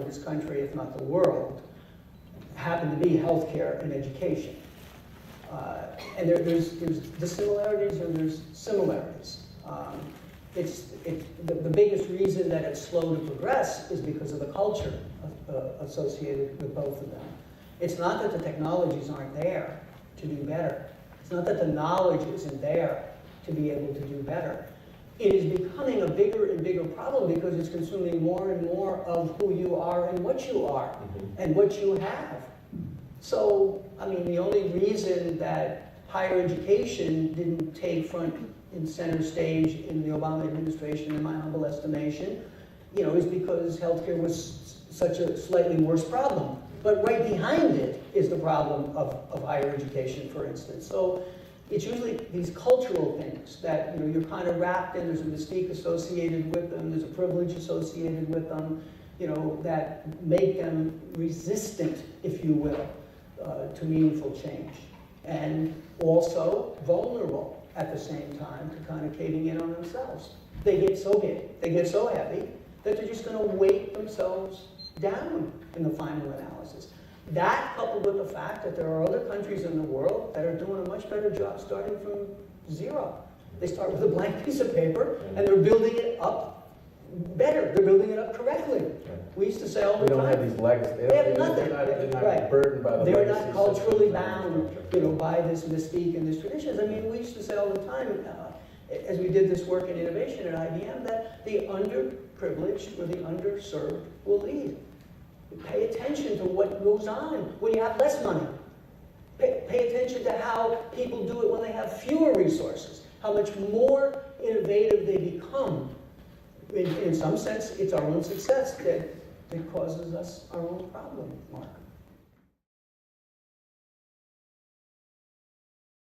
this country, if not the world, happen to be healthcare and education. And there's dissimilarities and there's similarities. The biggest reason that it's slow to progress is because of the culture associated with both of them. It's not that the technologies aren't there to do better. It's not that the knowledge isn't there to be able to do better. It is becoming a bigger and bigger problem because it's consuming more and more of who you are and what you are and what you have. So, I mean, the only reason that higher education didn't take front and center stage in the Obama administration, in my humble estimation, is because healthcare was such a slightly worse problem. But right behind it is the problem of higher education, for instance. So it's usually these cultural things that you're kind of wrapped in. There's a mystique associated with them. There's a privilege associated with them, that make them resistant, if you will, to meaningful change, and also vulnerable at the same time to kind of caving in on themselves. They get so big, they get so heavy that they're just going to weight themselves down in the final analysis. That, coupled with the fact that there are other countries in the world that are doing a much better job starting from zero. They start with a blank piece of paper and they're building it up better. They're building it up correctly. We used to say all the time. We don't have these legacies. They have nothing. They're not Right. burdened by the They're legacy not culturally systems and bound, infrastructure. by this mystique and this traditions. I mean, we used to say all the time, as we did this work in innovation at IBM, that the underprivileged or the underserved will lead. Pay attention to what goes on when you have less money. Pay attention to how people do it when they have fewer resources, how much more innovative they become. In some sense, it's our own success that causes us our own problem, Mark.